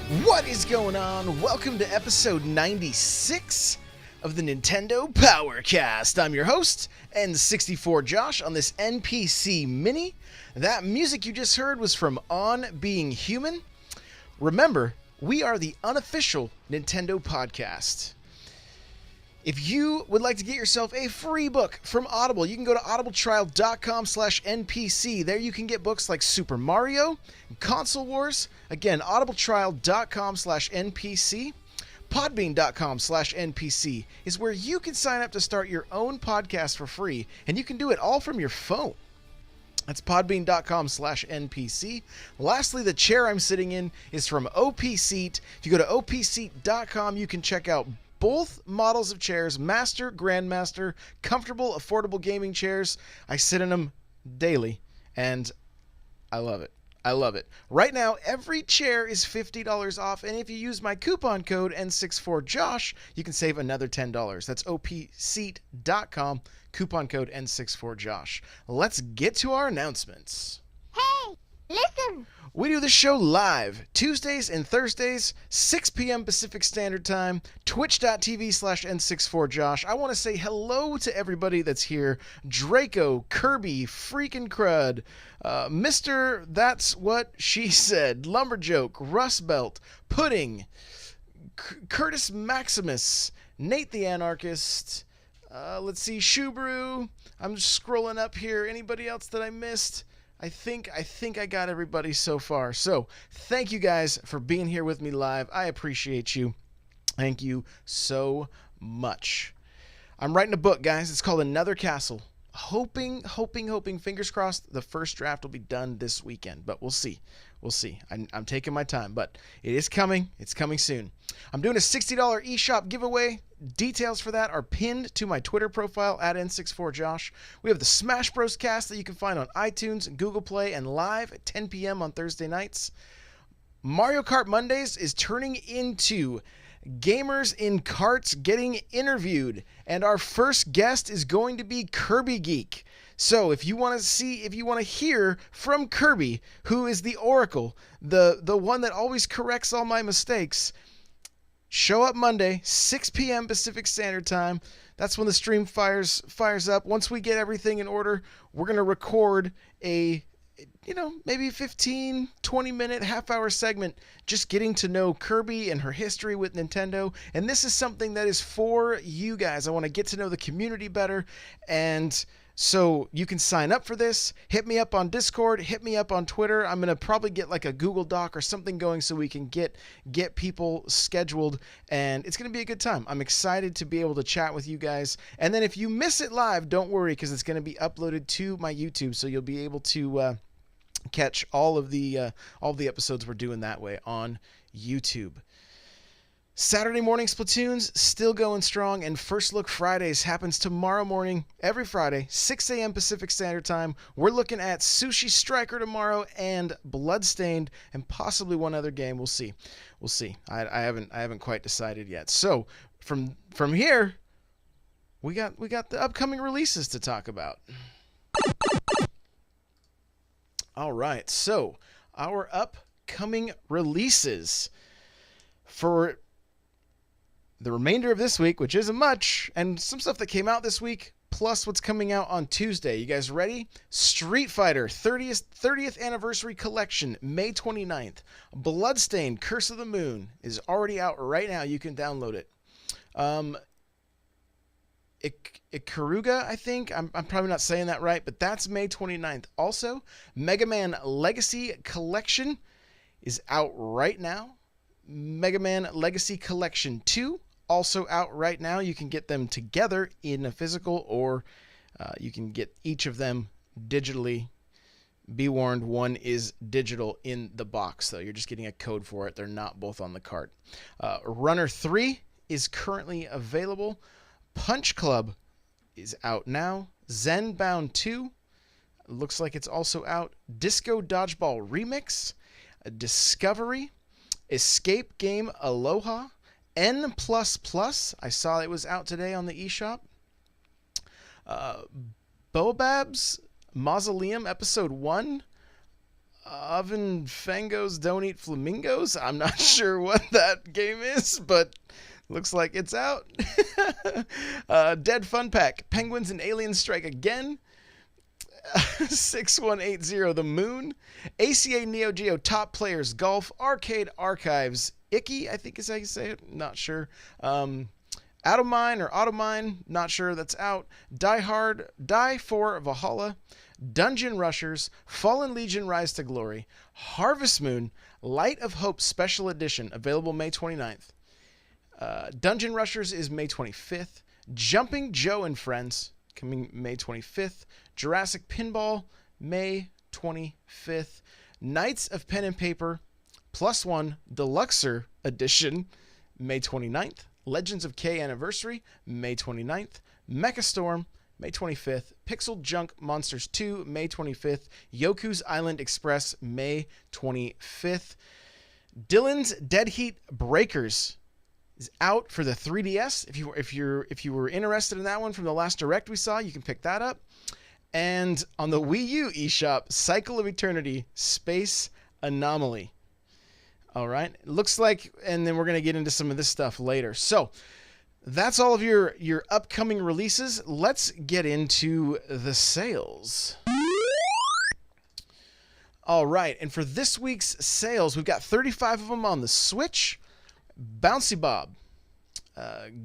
What is going on? Welcome to episode 96 of the Nintendo Powercast. I'm your host, N64 Josh, on this NPC Mini. That music you just heard was from On Being Human. Remember, we are the unofficial Nintendo podcast. If you would like to get yourself a free book from Audible, you can go to audibletrial.com/NPC. There you can get books like Super Mario, Console Wars. Again, audibletrial.com/NPC. Podbean.com/NPC is where you can sign up to start your own podcast for free, and you can do it all from your phone. That's podbean.com/NPC. Lastly, the chair I'm sitting in is from OP Seat. If you go to opseat.com, you can check out both models of chairs, Master, Grandmaster, comfortable, affordable gaming chairs. I sit in them daily, and I love it. I love it. Right now, every chair is $50 off, and if you use my coupon code N64Josh, you can save another $10. That's opseat.com, coupon code N64Josh. Let's get to our announcements. Hey, listen! We do the show live, Tuesdays and Thursdays, 6 p.m. Pacific Standard Time, twitch.tv/N64Josh. I want to say hello to everybody that's here. Draco, Kirby, Freakin' Crud, Mr. That's What She Said, Lumberjoke, Rustbelt, Pudding, Curtis Maximus, Nate the Anarchist, let's see, Shubrew. I'm just scrolling up here. Anybody else that I missed? I think I got everybody so far. So thank you guys for being here with me live. I appreciate you. Thank you so much. I'm writing a book, guys. It's called Another Castle. Hoping, fingers crossed, the first draft will be done this weekend. But we'll see. We'll see. I'm taking my time, but it is coming. It's coming soon. I'm doing a $60 eShop giveaway. Details for that are pinned to my Twitter profile at N64Josh. We have the Smash Bros. Cast that you can find on iTunes, Google Play, and live at 10 p.m. on Thursday nights. Mario Kart Mondays is turning into Gamers in Carts getting interviewed, and our first guest is going to be Kirby Geek. So if you want to hear from Kirby, who is the Oracle, the one that always corrects all my mistakes, show up Monday, 6 p.m. Pacific Standard Time. That's when the stream fires up. Once we get everything in order, we're going to record a, maybe 15, 20-minute, half-hour segment just getting to know Kirby and her history with Nintendo. And this is something that is for you guys. I want to get to know the community better, and so you can sign up for this. Hit me up on Discord. Hit me up on Twitter. I'm going to probably get like a Google Doc or something going so we can get people scheduled, and it's going to be a good time. I'm excited to be able to chat with you guys. And then if you miss it live, don't worry, because it's going to be uploaded to my YouTube, so you'll be able to catch all of the episodes we're doing that way on YouTube. Saturday morning Splatoons still going strong, and First Look Fridays happens tomorrow morning, every Friday, 6 a.m. Pacific Standard Time. We're looking at Sushi Striker tomorrow and Bloodstained, and possibly one other game. We'll see. I haven't quite decided yet. So from here, we got the upcoming releases to talk about. All right, so our upcoming releases for the remainder of this week, which isn't much, and some stuff that came out this week, plus what's coming out on Tuesday. You guys ready? Street Fighter 30th Anniversary Collection, May 29th. Bloodstained, Curse of the Moon is already out right now. You can download it. Ikaruga, I think. I'm probably not saying that right, but that's May 29th. Also, Mega Man Legacy Collection is out right now. Mega Man Legacy Collection 2, also out right now. You can get them together in a physical, or you can get each of them digitally. Be warned, one is digital in the box, though. You're just getting a code for it. They're not both on the cart. Runner 3 is currently available. Punch Club is out now. Zenbound 2 looks like it's also out. Disco Dodgeball Remix. Discovery. Escape Game Aloha. N++. I saw it was out today on the eShop. Bobab's Mausoleum Episode 1. Oven Fangos Don't Eat Flamingos? I'm not sure what that game is, but looks like it's out. Dead Fun Pack. Penguins and Aliens Strike Again. 6180 The Moon. ACA Neo Geo Top Players Golf. Arcade Archives. Icky, I think is how you say it. Not sure. Automine or Automine. Not sure. That's out. Die for Valhalla. Dungeon Rushers, Fallen Legion Rise to Glory, Harvest Moon, Light of Hope Special Edition, available May 29th. Dungeon Rushers is May 25th. Jumping Joe and Friends, coming May 25th. Jurassic Pinball, May 25th. Knights of Pen and Paper, +1, Deluxer Edition, May 29th. Legends of K Anniversary, May 29th. Mecha Storm, May 25th. Pixel Junk Monsters 2, May 25th. Yoku's Island Express, May 25th. Dylan's Dead Heat Breakers is out for the 3DS. If you were interested in that one from the last Direct we saw, you can pick that up. And on the Wii U eShop, Cycle of Eternity Space Anomaly. All right. It looks like, and then we're going to get into some of this stuff later. So, that's all of your upcoming releases. Let's get into the sales. All right, and for this week's sales, we've got 35 of them on the Switch. Bouncy Bob.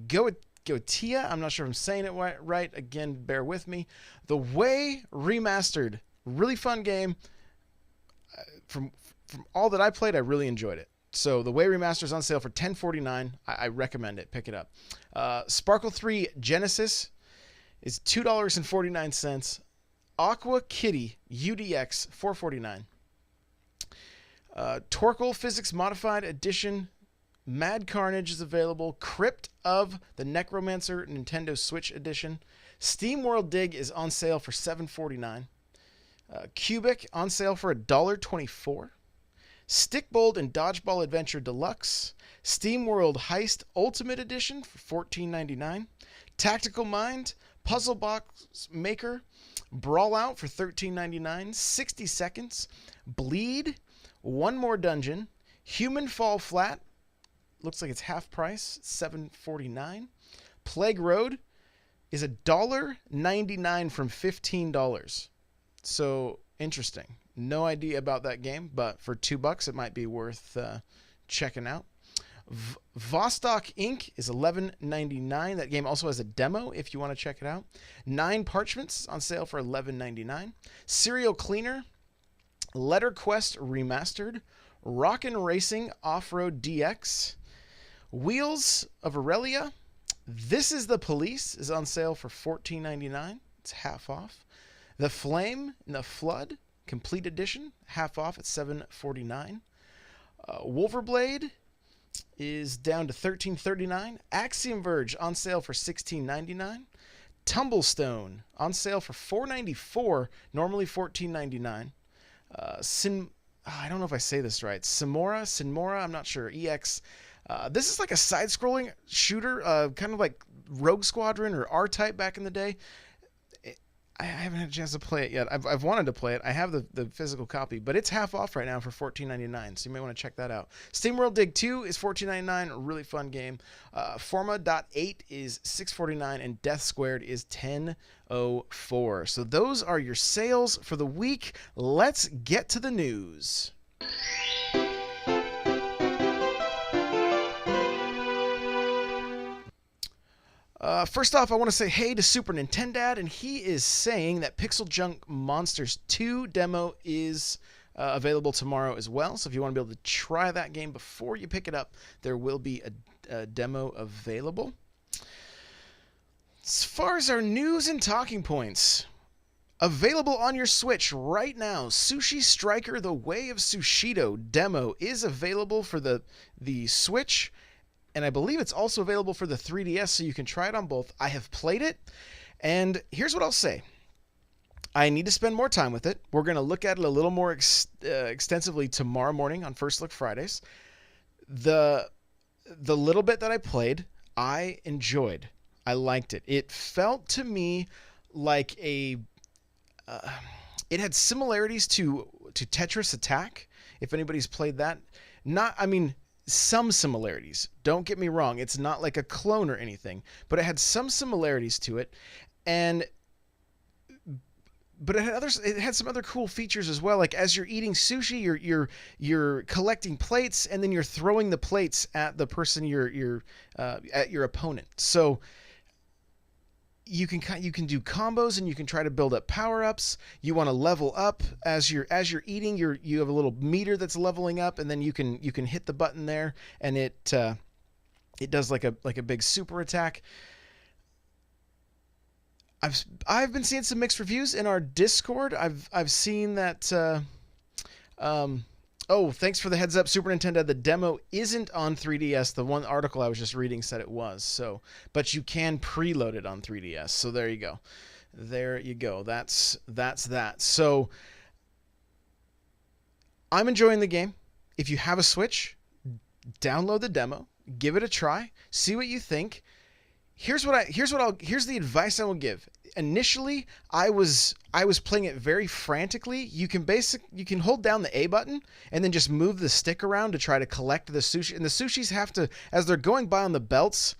Goetia, I'm not sure if I'm saying it right. Again, bear with me. The Way Remastered. Really fun game. From all that I played, I really enjoyed it. So The Way Remastered is on sale for $10.49. I recommend it. Pick it up. Sparkle 3 Genesis is $2.49. Aqua Kitty UDX $4.49. Torkoal Physics Modified Edition Mad Carnage is available. Crypt of the Necromancer Nintendo Switch Edition. Steam World Dig is on sale for $7.49. Cubic on sale for $1.24. Stickbold and Dodgeball Adventure Deluxe. Steam World Heist Ultimate Edition for $14.99. Tactical Mind, Puzzle Box Maker, Brawl Out for $13.99. 60 Seconds, Bleed, One More Dungeon, Human Fall Flat, looks like it's half price, $7.49. Plague Road is $1.99 from $15. So, interesting. No idea about that game, but for $2 it might be worth checking out. Vostok Inc. is $11.99. That game also has a demo if you want to check it out. 9 Parchments on sale for $11.99. Serial Cleaner, Letter Quest Remastered, Rockin' Racing Off-Road DX, Wheels of Aurelia, This Is the Police is on sale for $14.99. It's half off. The Flame and the Flood Complete Edition, half off at $7.49. Wolverblade is down to $13.39. Axiom Verge on sale for $16.99. Tumblestone on sale for $4.94, normally $14.99. I don't know if I say this right. Sinmora, I'm not sure. EX. This is like a side-scrolling shooter, kind of like Rogue Squadron or R-Type back in the day. I haven't had a chance to play it yet. I've wanted to play it. I have the physical copy, but it's half off right now for $14.99, so you may want to check that out. SteamWorld Dig 2 is $14.99, a really fun game. Forma.8 is $6.49, and Death Squared is $10.04. So those are your sales for the week. Let's get to the news. First off, I want to say hey to Super Nintendad, and he is saying that Pixel Junk Monsters 2 demo is available tomorrow as well. So if you want to be able to try that game before you pick it up, there will be a demo available. As far as our news and talking points, available on your Switch right now, Sushi Striker: The Way of Sushido demo is available for the Switch. And I believe it's also available for the 3DS, so you can try it on both. I have played it, and here's what I'll say. I need to spend more time with it. We're going to look at it a little more extensively tomorrow morning on First Look Fridays. The little bit that I played, I enjoyed. I liked it. It felt to me like a It had similarities to Tetris Attack, if anybody's played that. Some similarities. Don't get me wrong. It's not like a clone or anything, but it had some similarities to it. And but it had some other cool features as well. Like as you're eating sushi, you're collecting plates, and then you're throwing the plates at the person at your opponent. So you can do combos, and you can try to build up power-ups. You want to level up as you're eating. You have a little meter that's leveling up, and then you can hit the button there, and it does like a big super attack. I've been seeing some mixed reviews in our Discord. I've seen that. Oh, thanks for the heads up, Super Nintendo. The demo isn't on 3DS. The one article I was just reading said it was. So, but you can preload it on 3DS. So there you go. There you go. That's that. So I'm enjoying the game. If you have a Switch, download the demo, give it a try, see what you think. Here's the advice I will give. Initially, I was playing it very frantically. You can hold down the A button and then just move the stick around to try to collect the sushi. And the sushis have to, as they're going by on the belts,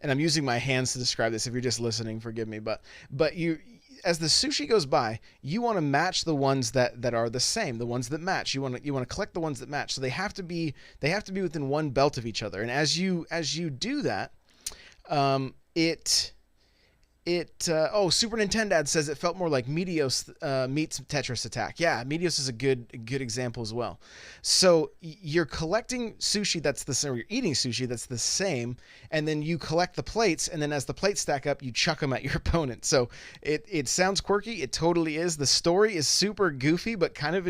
and I'm using my hands to describe this. If you're just listening, forgive me, but as the sushi goes by, you want to match the ones that are the same, the ones that match. You want to collect the ones that match. So they have to be within one belt of each other. And as you do that, Super Nintendo says it felt more like Meteos meets Tetris Attack. Yeah, Meteos is a good example as well. So you're collecting sushi that's the same, or you're eating sushi that's the same, and then you collect the plates, and then as the plates stack up, you chuck them at your opponent. So it sounds quirky. It totally is. The story is super goofy, but kind of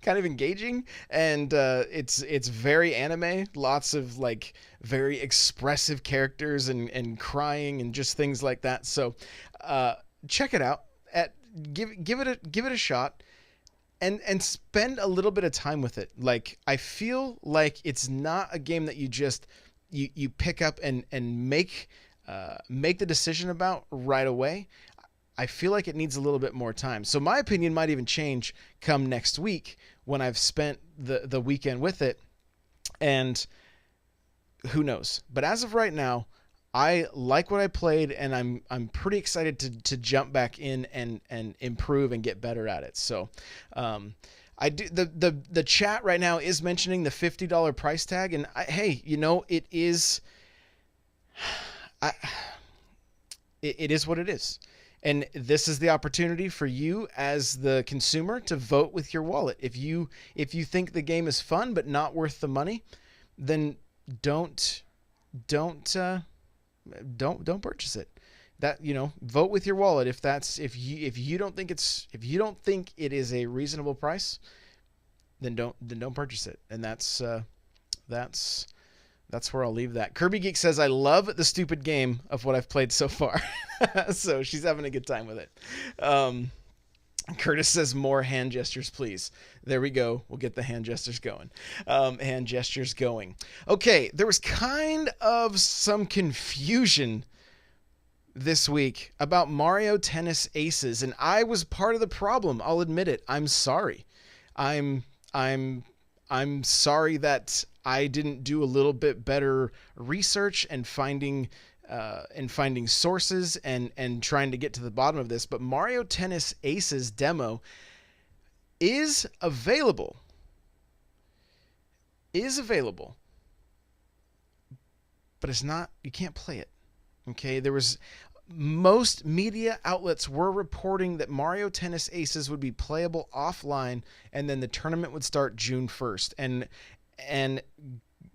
engaging, and it's very anime. Lots of like very expressive characters and crying and just things like that. So check it out. Give it a shot, and spend a little bit of time with it. Like, I feel like it's not a game that you just you pick up and make the decision about right away. I feel like it needs a little bit more time. So my opinion might even change come next week when I've spent the weekend with it, and who knows. But as of right now, I like what I played, and I'm pretty excited to jump back in and improve and get better at it. So I do the chat right now is mentioning the $50 price tag, and hey, it is it is what it is. And this is the opportunity for you as the consumer to vote with your wallet. If you think the game is fun but not worth the money, then don't purchase it. That, vote with your wallet. If you don't think it is a reasonable price, then don't purchase it. And that's where I'll leave that. Kirby Geek says, I love the stupid game of what I've played so far. So she's having a good time with it. Curtis says, more hand gestures, please. There we go. We'll get the hand gestures going. Okay, there was kind of some confusion this week about Mario Tennis Aces, and I was part of the problem. I'll admit it. I'm sorry. I'm sorry that I didn't do a little bit better research and finding sources and trying to get to the bottom of this. But Mario Tennis Aces demo is available. But it's not, you can't play it. Okay, most media outlets were reporting that Mario Tennis Aces would be playable offline, and then the tournament would start June 1st. And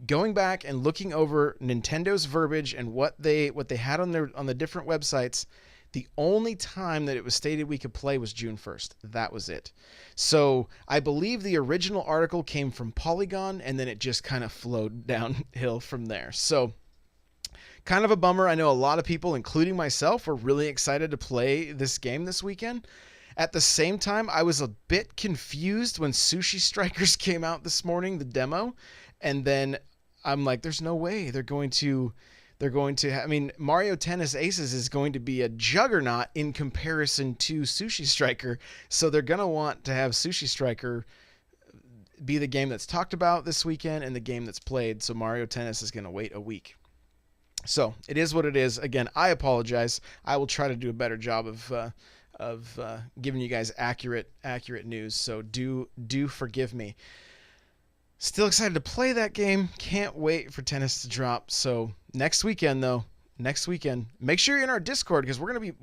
going back and looking over Nintendo's verbiage and what they had on the different websites, the only time that it was stated we could play was June 1st. That was it. So I believe the original article came from Polygon, and then it just kind of flowed downhill from there. So kind of a bummer. I know a lot of people, including myself, were really excited to play this game this weekend. At the same time, I was a bit confused when Sushi Strikers came out this morning, the demo, and then I'm like, there's no way they're going to They're going to, I mean, Mario Tennis Aces is going to be a juggernaut in comparison to Sushi Striker. So they're going to want to have Sushi Striker be the game that's talked about this weekend and the game that's played. So Mario Tennis is going to wait a week. So it is what it is. Again, I apologize. I will try to do a better job of giving you guys accurate news. So do forgive me. Still excited to play that game. Can't wait for tennis to drop. So next weekend, make sure you're in our Discord because we're gonna be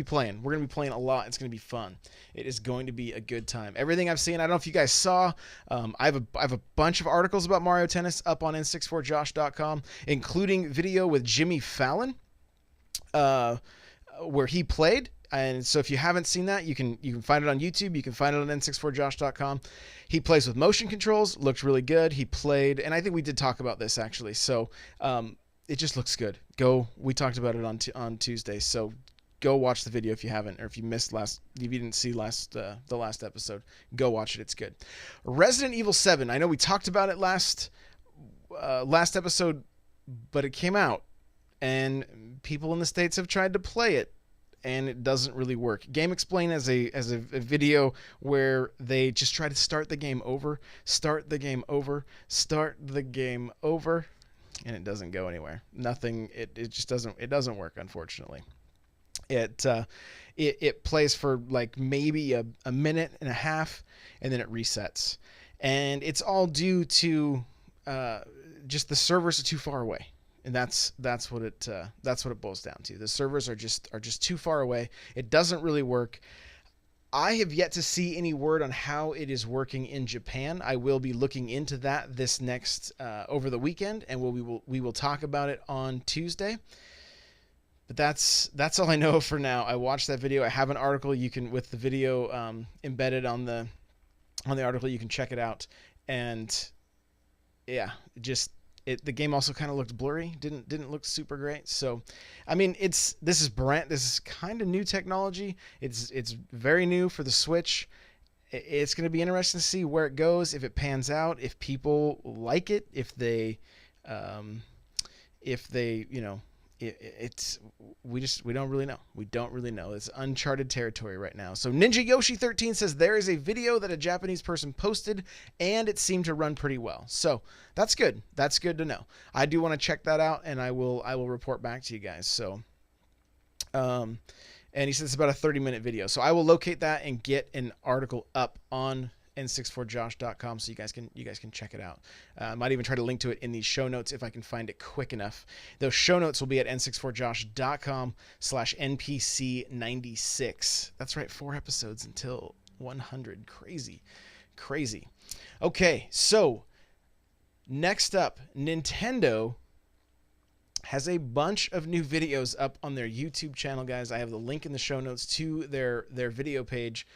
playing. We're gonna be playing a lot. It's gonna be fun. It is going to be a good time. Everything I've seen, I don't know if you guys saw. I have a bunch of articles about Mario Tennis up on n64josh.com, including video with Jimmy Fallon, where he played. And so if you haven't seen that, you can find it on YouTube. You can find it on n64josh.com. He plays with motion controls. Looked really good. He played, and I think we did talk about this actually. So it just looks good. We talked about it on Tuesday. So go watch the video if you haven't, or if you didn't see the last episode, go watch it. It's good. Resident Evil 7. I know we talked about it last episode, but it came out, and people in the States have tried to play it, and it doesn't really work. Game Explain as a video where they just try to start the game over, and it doesn't go anywhere. Nothing. It just doesn't work, unfortunately. It plays for like maybe a minute and a half, and then it resets, and it's all due to just the servers are too far away. And that's what it boils down to. The servers are just too far away. It doesn't really work. I have yet to see any word on how it is working in Japan. I will be looking into that this next over the weekend, and we will talk about it on Tuesday. But that's all I know for now. I watched that video. I have an article with the video embedded on the article. You can check it out, and yeah, the game also kind of looked blurry. Didn't look super great. So, I mean, this is kind of new technology. It's very new for the Switch. It's going to be interesting to see where it goes, if it pans out, if people like it, if they we don't really know. We don't really know. It's uncharted territory right now. So Ninja Yoshi 13 says there is a video that a Japanese person posted, and it seemed to run pretty well. So that's good. That's good to know. I do want to check that out, and I will report back to you guys. So, and he says it's about a 30-minute video. So I will locate that and get an article up on n64josh.com so you guys can check it out. I might even try to link to it in these show notes if I can find it quick enough. Those show notes will be at n64josh.com/npc96. That's right, 4 episodes until 100. Crazy. Okay, so next up, Nintendo has a bunch of new videos up on their YouTube channel, guys. I have the link in the show notes to their video page.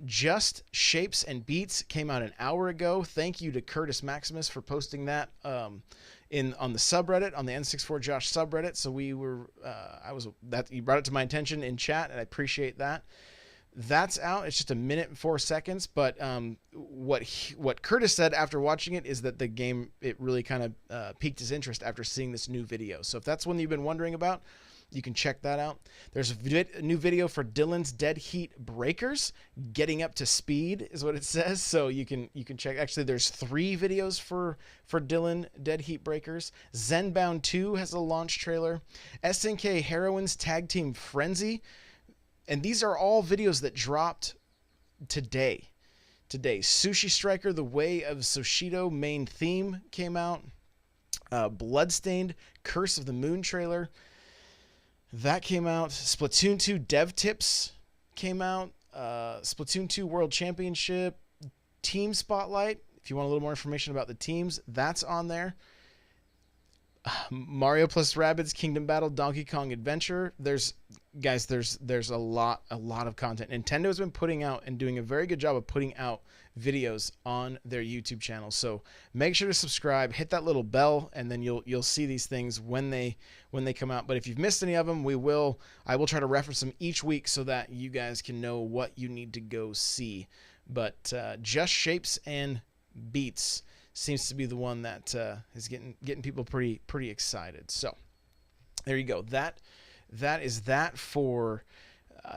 Just Shapes and Beats came out an hour ago. Thank you to Curtis Maximus for posting that on the subreddit, on the N64Josh subreddit. So you brought it to my attention in chat, and I appreciate that. That's out. It's just 1 minute and 4 seconds. But what Curtis said after watching it is that the game, it really kind of piqued his interest after seeing this new video. So if that's one you've been wondering about, you can check that out. There's a new video for Dylan's Dead Heat Breakers. Getting up to speed is what it says. So you can check. Actually, there's 3 videos for Dylan Dead Heat Breakers. Zenbound 2 has a launch trailer. SNK Heroines Tag Team Frenzy. And these are all videos that dropped today. Sushi Striker, The Way of Sushido main theme came out. Bloodstained Curse of the Moon trailer. That came out. Splatoon 2 Dev Tips came out. Splatoon 2 World Championship. Team Spotlight. If you want a little more information about the teams, that's on there. Mario plus Rabbids Kingdom Battle Donkey Kong Adventure. There's a lot of content. Nintendo's been putting out and doing a very good job of putting out videos on their YouTube channel. So make sure to subscribe, hit that little bell, and then you'll see these things when they come out. But if you've missed any of them, I will try to reference them each week so that you guys can know what you need to go see. But Just Shapes and Beats seems to be the one that is getting people pretty excited. So there you go. That is that for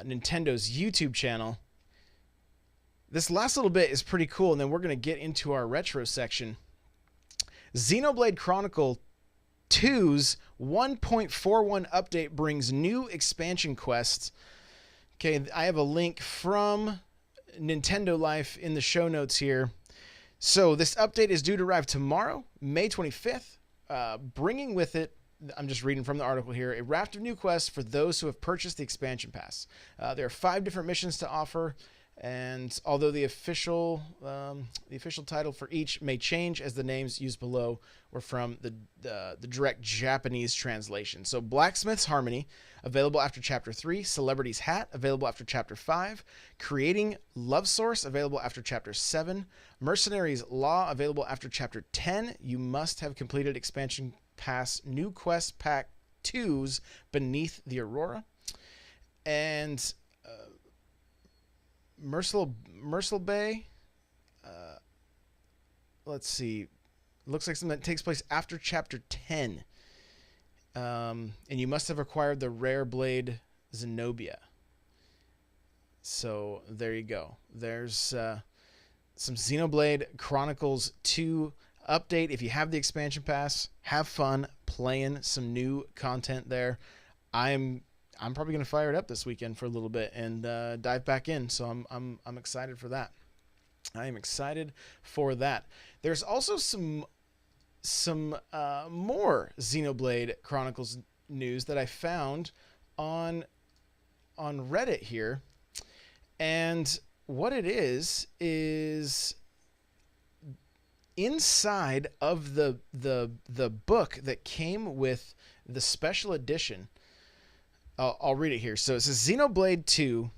Nintendo's YouTube channel. This last little bit is pretty cool, and then we're going to get into our retro section. Xenoblade Chronicle 2's 1.41 update brings new expansion quests. Okay, I have a link from Nintendo Life in the show notes here. So this update is due to arrive tomorrow, May 25th, bringing with it, I'm just reading from the article here, a raft of new quests for those who have purchased the expansion pass. There are 5 different missions to offer, and although the official title for each may change, as the names used below were from the direct Japanese translation. So Blacksmith's Harmony, available after Chapter 3. Celebrity's Hat, available after Chapter 5. Creating Love Source, available after Chapter 7. Mercenaries Law, available after Chapter 10. You must have completed expansion pass New Quest Pack 2's Beneath the Aurora. And Merciful Bay, let's see, looks like something that takes place after Chapter 10. And you must have acquired the rare blade Zenobia. So there you go. There's some Xenoblade Chronicles 2 update. If you have the expansion pass, have fun playing some new content there. I'm probably going to fire it up this weekend for a little bit and dive back in. So I'm excited for that. I am excited for that. There's also some more Xenoblade Chronicles news that I found on Reddit here, and what it is inside of the book that came with the special edition. I'll read it here. So it says Xenoblade 2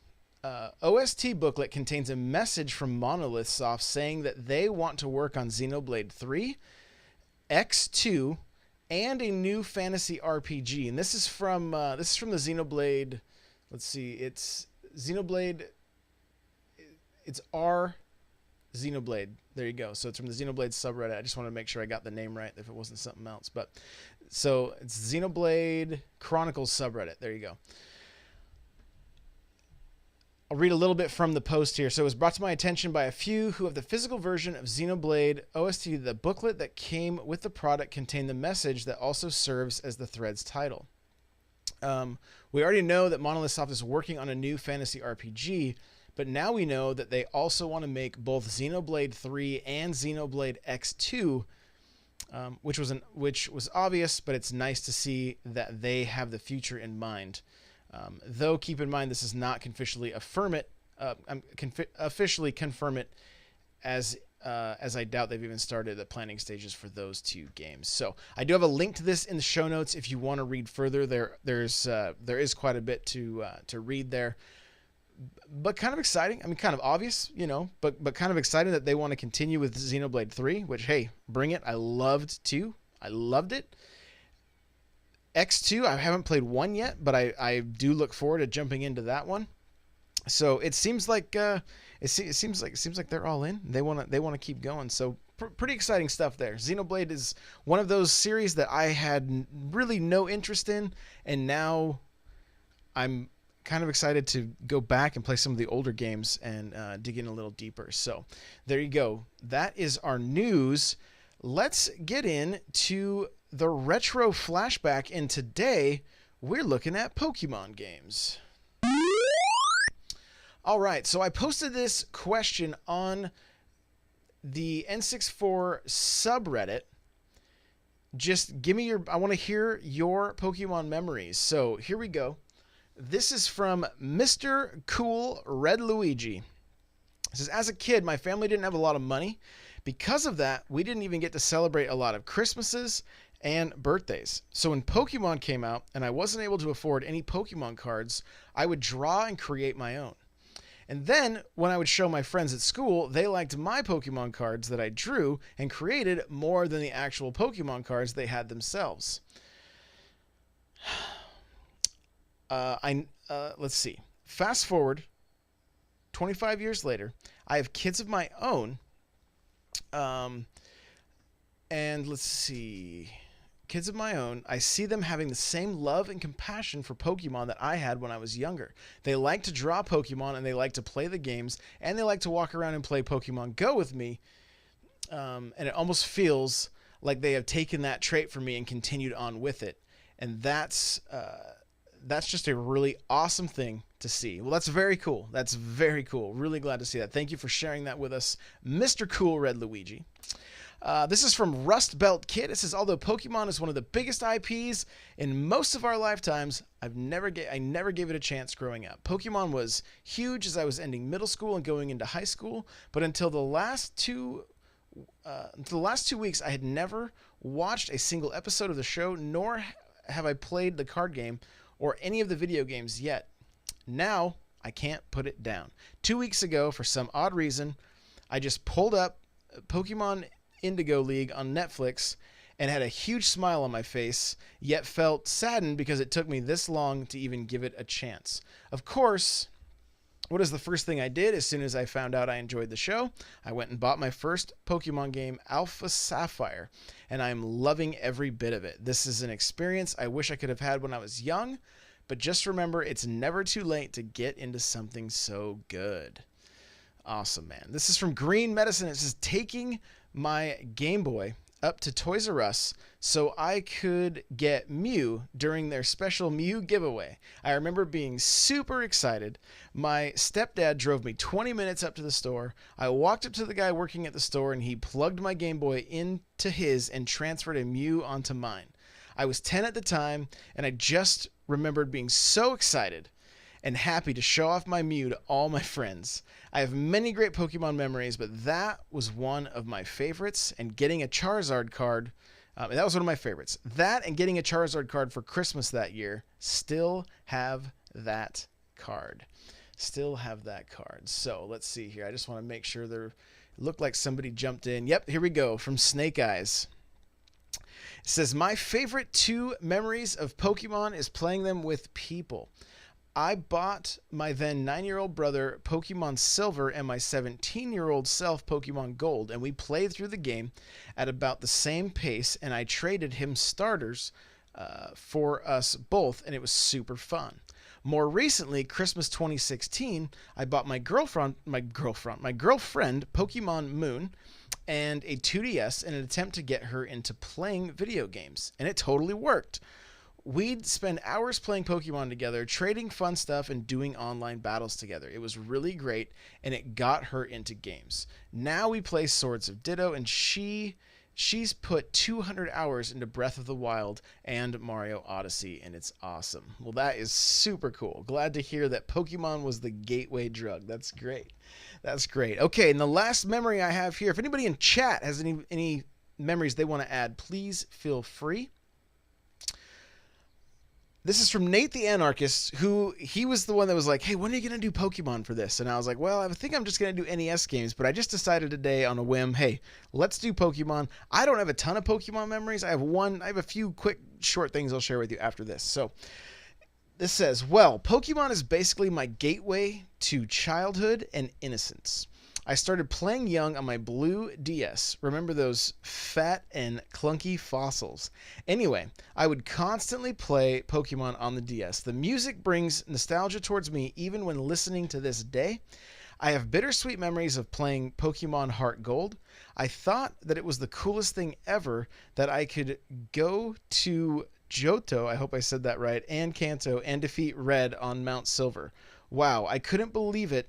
OST booklet contains a message from Monolith Soft saying that they want to work on Xenoblade 3, X2, and a new fantasy RPG. And this is from the Xenoblade. Let's see, it's Xenoblade. It's R Xenoblade. There you go. So it's from the Xenoblade subreddit. I just want to make sure I got the name right if it wasn't something else. But so it's Xenoblade Chronicles subreddit. There you go. I'll read a little bit from the post here. So it was brought to my attention by a few who have the physical version of Xenoblade OST. The booklet that came with the product contained the message that also serves as the thread's title. We already know that Monolith Soft is working on a new fantasy RPG, but now we know that they also want to make both Xenoblade 3 and Xenoblade X2, which was obvious, but it's nice to see that they have the future in mind. Though keep in mind this is not officially confirm it, as I doubt they've even started the planning stages for those two games. So I do have a link to this in the show notes if you want to read further. There is quite a bit to read there, but kind of exciting. I mean, kind of obvious, but kind of exciting that they want to continue with Xenoblade 3. Which, hey, bring it! I loved 2. I loved it. X2, I haven't played 1 yet, but I do look forward to jumping into that one. So it seems like it seems like they're all in. They want to keep going. So pretty exciting stuff there. Xenoblade is one of those series that I had really no interest in, and now I'm kind of excited to go back and play some of the older games and dig in a little deeper. So there you go. That is our news. Let's get into the retro flashback, and today we're looking at Pokemon games. All right, so I posted this question on the N64 subreddit. Just give me I want to hear your Pokemon memories. So here we go. This is from Mr. Cool Red Luigi. It says, as a kid, my family didn't have a lot of money. Because of that, we didn't even get to celebrate a lot of Christmases and birthdays. So when Pokemon came out and I wasn't able to afford any Pokemon cards, I would draw and create my own. And then when I would show my friends at school, they liked my Pokemon cards that I drew and created more than the actual Pokemon cards they had themselves. Let's see. Fast forward 25 years later, I have kids of my own. And let's see. Kids of my own, I see them having the same love and compassion for Pokemon that I had when I was younger. They like to draw Pokemon and they like to play the games and they like to walk around and play Pokemon Go with me. And it almost feels like they have taken that trait from me and continued on with it. And that's just a really awesome thing to see. Well, that's very cool. That's very cool. Really glad to see that. Thank you for sharing that with us, Mr. Cool Red Luigi. This is from Rust Belt Kid. It says, although Pokemon is one of the biggest IPs in most of our lifetimes, I never gave it a chance growing up. Pokemon was huge as I was ending middle school and going into high school, but until the last 2 weeks, I had never watched a single episode of the show, nor have I played the card game or any of the video games yet. Now, I can't put it down. 2 weeks ago, for some odd reason, I just pulled up Pokemon Indigo League on Netflix and had a huge smile on my face, yet felt saddened because it took me this long to even give it a chance. Of course, what is the first thing I did as soon as I found out I enjoyed the show? I went and bought my first Pokemon game, Alpha Sapphire, and I am loving every bit of it. This is an experience I wish I could have had when I was young, but just remember it's never too late to get into something so good. Awesome, man. This is from Green Medicine. It says, taking my Game Boy up to Toys R Us so I could get Mew during their special Mew giveaway. I remember being super excited. My stepdad drove me 20 minutes up to the store. I walked up to the guy working at the store and he plugged my Game Boy into his and transferred a Mew onto mine. I was 10 at the time and I just remembered being so excited and happy to show off my Mew to all my friends. I have many great Pokemon memories, but that was one of my favorites. And getting a Charizard card, that was one of my favorites. That and getting a Charizard card for Christmas that year, still have that card. Still have that card. So let's see here. I just want to make sure it looked like somebody jumped in. Yep, here we go, from Snake Eyes. It says, my favorite 2 memories of Pokemon is playing them with people. I bought my then 9-year-old brother Pokemon Silver and my 17-year-old self Pokemon Gold, and we played through the game at about the same pace, and I traded him starters for us both, and it was super fun. More recently, Christmas 2016, I bought my girlfriend Pokemon Moon and a 2DS in an attempt to get her into playing video games, and it totally worked. We'd spend hours playing Pokemon together, trading fun stuff, and doing online battles together. It was really great, and it got her into games. Now we play Swords of Ditto, and she's put 200 hours into Breath of the Wild and Mario Odyssey, and it's awesome. Well, that is super cool. Glad to hear that Pokemon was the gateway drug. That's great. That's great. Okay, and the last memory I have here, if anybody in chat has any memories they want to add, please feel free. This is from Nate the Anarchist, he was the one that was like, hey, when are you going to do Pokemon for this? And I was like, well, I think I'm just going to do NES games, but I just decided today on a whim, hey, let's do Pokemon. I don't have a ton of Pokemon memories. I have a few quick, short things I'll share with you after this. So this says, well, Pokemon is basically my gateway to childhood and innocence. I started playing young on my blue DS. Remember those fat and clunky fossils? Anyway, I would constantly play Pokemon on the DS. The music brings nostalgia towards me even when listening to this day. I have bittersweet memories of playing Pokemon Heart Gold. I thought that it was the coolest thing ever that I could go to Johto, I hope I said that right, and Kanto, and defeat Red on Mount Silver. Wow, I couldn't believe it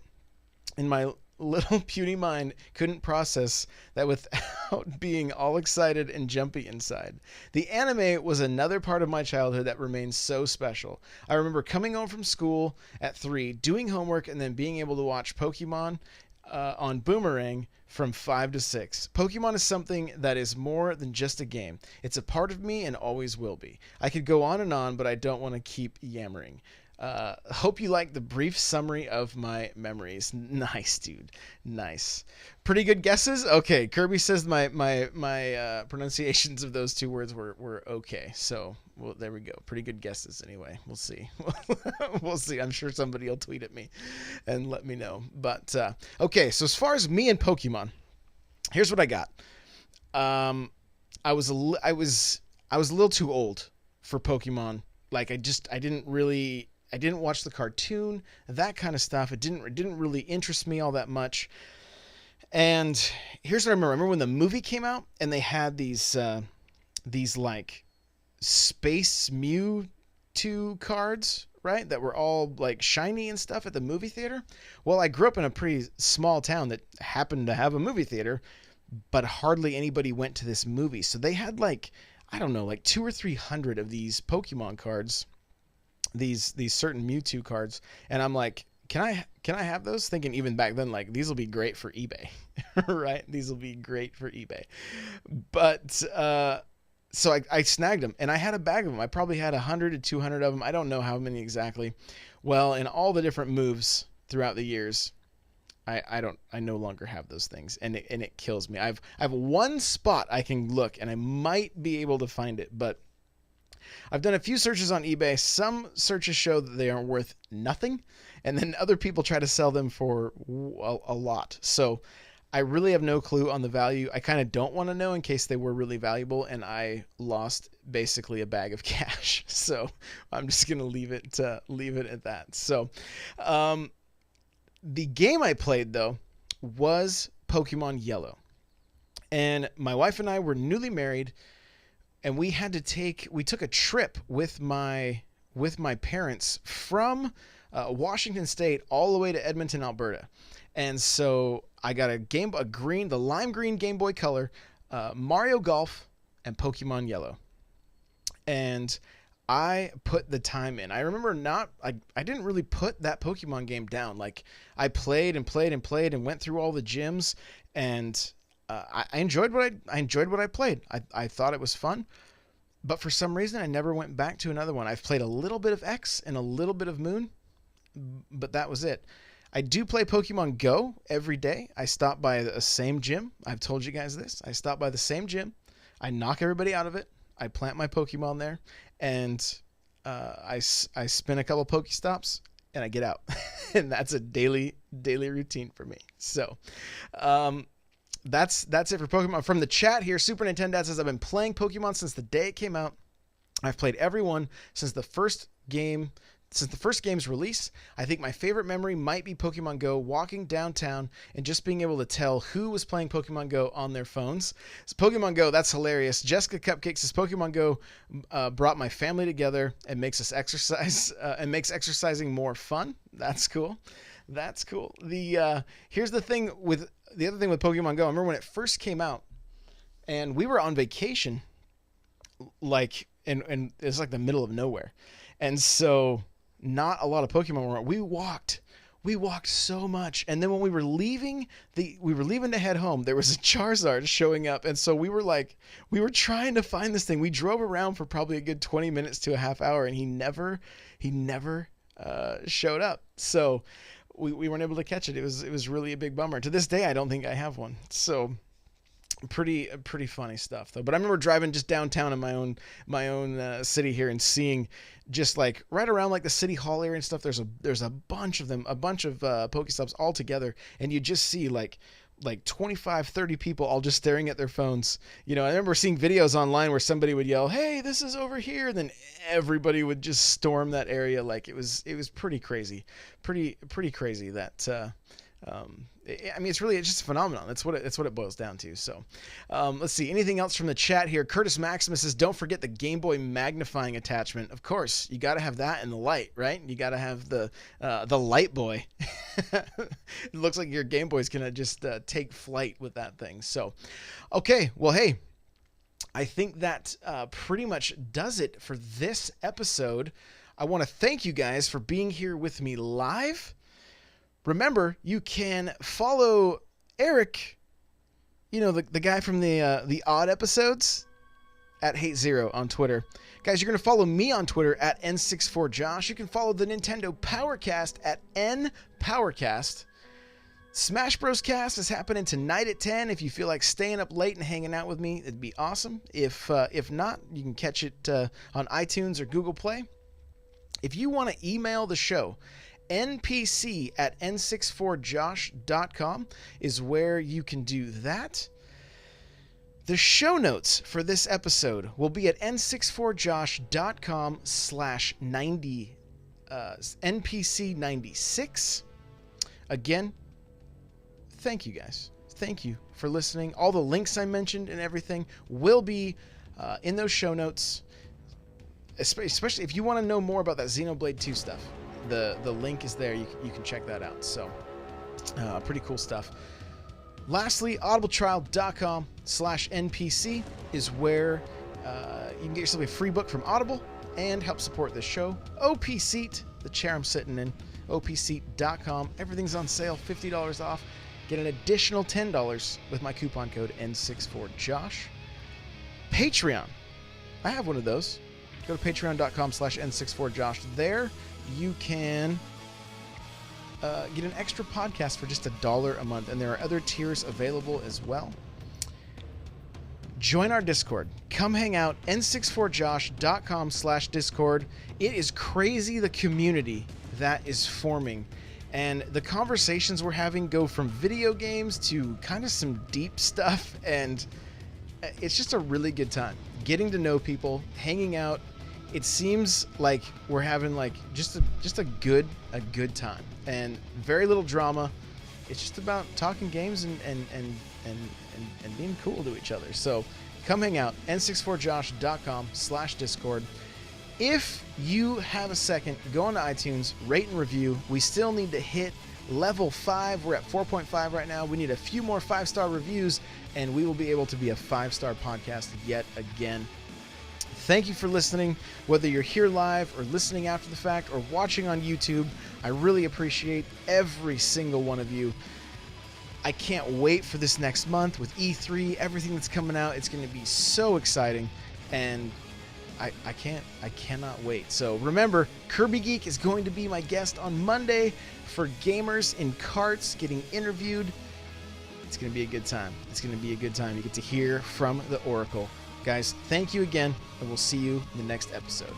in my little puny mind couldn't process that without being all excited and jumpy inside. The anime was another part of my childhood that remains so special. I remember coming home from school at 3, doing homework, and then being able to watch Pokemon on Boomerang from 5 to 6. Pokemon is something that is more than just a game. It's a part of me and always will be. I could go on, but I don't want to keep yammering. Hope you like the brief summary of my memories. Nice, dude. Nice. Pretty good guesses? Okay, Kirby says my pronunciations of those 2 words were okay. So, well, there we go. Pretty good guesses anyway. We'll see. We'll see. I'm sure somebody will tweet at me and let me know. But, okay, so as far as me and Pokemon, here's what I got. I was a little too old for Pokemon. Like I didn't watch the cartoon, that kind of stuff. It didn't really interest me all that much. And here's what I remember. I remember when the movie came out and they had these like Space Mewtwo cards, right? That were all like shiny and stuff at the movie theater. Well, I grew up in a pretty small town that happened to have a movie theater, but hardly anybody went to this movie. So they had like, I don't know, like 200 or 300 of these Pokemon cards, these certain Mewtwo cards, and I'm like, can I have those? Thinking even back then, like these will be great for eBay, right? These will be great for eBay. But so I snagged them, and I had a bag of them. I probably had 100 to 200 of them. I don't know how many exactly. Well, in all the different moves throughout the years, I no longer have those things, and it kills me. I've one spot I can look, and I might be able to find it, but I've done a few searches on eBay. Some searches show that they are worth nothing, and then other people try to sell them for a lot. So I really have no clue on the value. I kind of don't want to know in case they were really valuable, and I lost basically a bag of cash. So I'm just gonna leave it at that. So the game I played though was Pokemon Yellow, and my wife and I were newly married. And we took a trip with my parents from Washington State all the way to Edmonton, Alberta. And so I got the lime green Game Boy Color, Mario Golf, and Pokemon Yellow. And I put the time in. I remember I didn't really put that Pokemon game down. Like I played and played and played and went through all the gyms, and I enjoyed what I played. I thought it was fun, but for some reason I never went back to another one. I've played a little bit of X and a little bit of Moon, but that was it. I do play Pokemon Go every day. I stop by the same gym. I've told you guys this. I stop by the same gym. I knock everybody out of it. I plant my Pokemon there, and I spin a couple Pokestops, and I get out. And that's a daily routine for me. So that's it for Pokemon. From the chat here, Super Nintendo says, I've been playing Pokemon since the day it came out. I've played every one since the first game's release. I think my favorite memory might be Pokemon Go, walking downtown and just being able to tell who was playing Pokemon Go on their phones. So Pokemon Go, that's hilarious. Jessica Cupcake says, Pokemon Go brought my family together and makes us exercise and makes exercising more fun. That's cool. That's cool. Here's the thing with the other thing with Pokemon Go. I remember when it first came out, and we were on vacation, like, and it's like the middle of nowhere, and so not a lot of Pokemon were around. We walked so much, and then when we were leaving to head home, there was a Charizard showing up, and so we were trying to find this thing. We drove around for probably a good 20 minutes to a half hour, and he never showed up. So we weren't able to catch it. It was really a big bummer. To this day, I don't think I have one. So pretty funny stuff though. But I remember driving just downtown in my own city here and seeing just like right around like the city hall area and stuff. There's a bunch of them, a bunch of Pokestops all together, and you just see like 25, 30 people all just staring at their phones. You know, I remember seeing videos online where somebody would yell, "Hey, this is over here." Then everybody would just storm that area. Like it was pretty crazy. Pretty crazy that, I mean, it's just a phenomenon. That's what it boils down to. So, let's see. Anything else from the chat here? Curtis Maximus says, don't forget the Game Boy magnifying attachment. Of course, you got to have that in the light, right? You got to have the Light Boy. It looks like your Game Boy's going to just take flight with that thing. So, okay. Well, hey, I think that pretty much does it for this episode. I want to thank you guys for being here with me live. Remember, you can follow Eric, you know, the guy from the odd episodes, at HateZero on Twitter. Guys, you're going to follow me on Twitter at N64Josh. You can follow the Nintendo Powercast at NPowercast. Smash Bros. Cast is happening tonight at 10. If you feel like staying up late and hanging out with me, it'd be awesome. If not, you can catch it on iTunes or Google Play. If you want to email the show, npc at n64josh.com is where you can do that. The show notes for this episode will be at n64josh.com/90 NPC96. Again, thank you guys. Thank you for listening. All the links I mentioned and everything will be in those show notes. Especially if you want to know more about that Xenoblade 2 stuff. The link is there. You can check that out. So, pretty cool stuff. Lastly, audibletrial.com/NPC is where you can get yourself a free book from Audible and help support this show. OP Seat, the chair I'm sitting in, opseat.com. Everything's on sale, $50 off. Get an additional $10 with my coupon code N64Josh. Patreon. I have one of those. Go to patreon.com/N64Josh. There you can get an extra podcast for just $1 a month, and there are other tiers available as well. Join our Discord. Come hang out. N64josh.com/Discord. It is crazy the community that is forming, and the conversations we're having go from video games to kind of some deep stuff, and it's just a really good time. Getting to know people, hanging out. It seems like we're having like just a good time, and very little drama. It's just about talking games and being cool to each other. So come hang out. N64josh.com/Discord. If you have a second, go on to iTunes, rate and review. We still need to hit level 5. We're at 4.5 right now. We need a few more 5-star reviews, and we will be able to be a 5-star podcast yet again. Thank you for listening, whether you're here live or listening after the fact or watching on YouTube. I really appreciate every single one of you. I can't wait for this next month with E3, everything that's coming out. It's going to be so exciting, and I cannot wait. So remember, Kirby Geek is going to be my guest on Monday for Gamers in Carts getting interviewed. It's going to be a good time. It's going to be a good time. You get to hear from the Oracle. Guys, thank you again, and we'll see you in the next episode.